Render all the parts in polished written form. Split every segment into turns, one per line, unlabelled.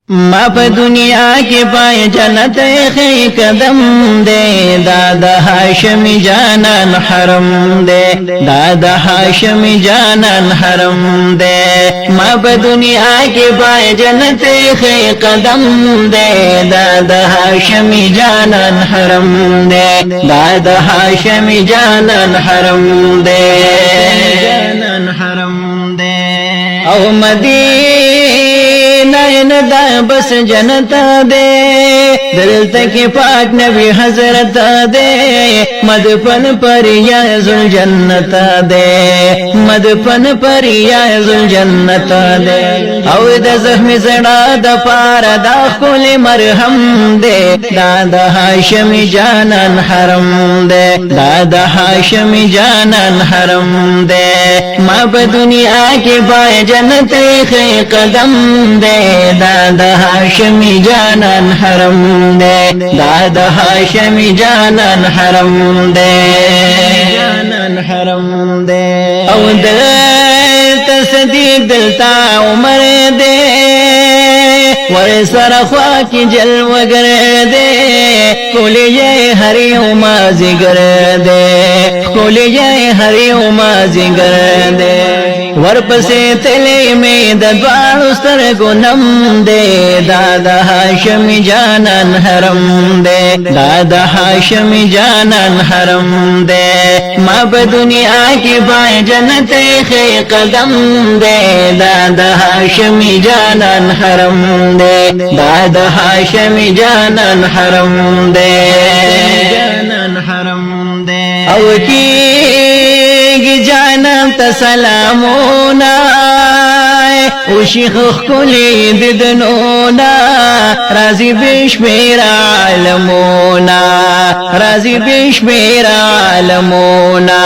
ما په دنیا کې پای جنت خې قدم دے دادا هاشمی جانان حرم دے دادا هاشمی جانان حرم دے ما په دنیا کې پای جنت خې قدم دے دادا هاشمی جانان حرم دے دادا هاشمی جانان حرم دے جانان حرم دے او مدینہ دا بس جنت دے دلتا کی پاک نبی حضرت دے مدفن پر یاز الجنت دے مدفن پر یاز الجنت دے او دا زخم زڑا دا پار دا خل مرحم دے دادا هاشمی جانان حرم دے دادا هاشمی جانان حرم دے ما په دنیا کی پای جنت خې قدم دے دادا هاشمی جانان حرم دے دادا هاشمی جانان حرم دے جانان حرم دے او دلتا صدیق دلتا عمر دے ورسر خواکی جلوگر دے کولی جائے ہری امازی گر دے کولی جائے ہری امازی گر دے ورپسے تلے میں ددوارو سترگو نم دے دادا هاشمی جانان حرم دے دادا هاشمی جانان حرم دے ما په دنیا کی پای جنت خې قدم دے دادا هاشمی جانان حرم دے دادا هاشمی جانان حرم دے جانان حرم دے او کی جانم تسلامونا او شیخ خلی ددنونا رازی بشمیر عالمونا رازی بشمیر عالمونا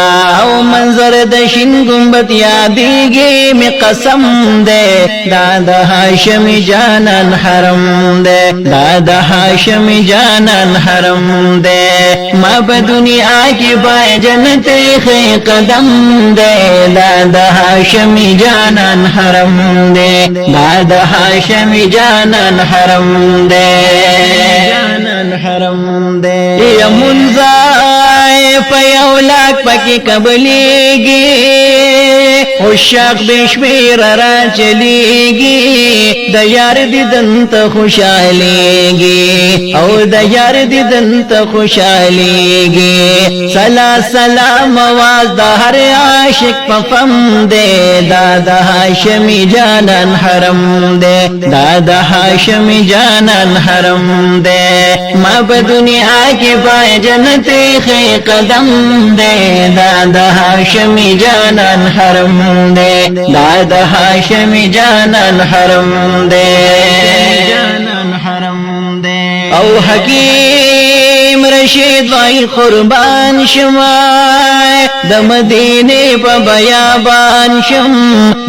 او منظر دشن گنبت یادیگی میں قسم دے دادا هاشمی جانان حرم دے دادا هاشمی جانان حرم دے ما په دنیا کی پای جنت خې قدم دے دادا هاشمی جانان حرم دے دادا هاشمی جانان حرم دے جانان حرم دے یا منزای پیولاک پکی قبلیگی خوشاق بشمیر را چلیگی دا یار دیدن تا خوشحالیگی او دا یار دیدن تا خوشحالیگی سلا سلام آواز دا هر عاشق پفم دے دادا هاشمی جانان حرم دے دادا هاشمی جانان حرم دے ما په دنیا کی پای جنت خې قدم دے دادا هاشمی جانان حرم دے دادا هاشمی جانان حرم دے جانان حرم دے او حکیم رشید وای قربان شمای د مدینه په بیابان شم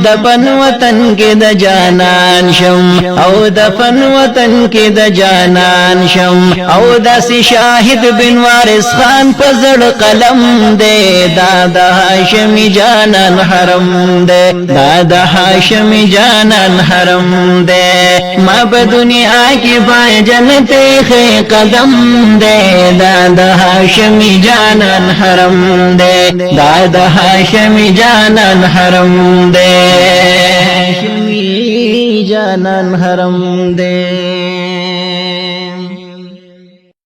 د پن وطن کې د جانان شم او د پن وطن کې د جانان شم او داسې شاهد بن وارث خان په زړه قلم دے دادا هاشمی جانان حرم دے دادا هاشمی جانان حرم دے ما په دنیا کې پای جنت خې قدم دے دادا هاشمی جانان حرم دے دادا هاشمی جانان حرم دے هاشمی جانان حرم دے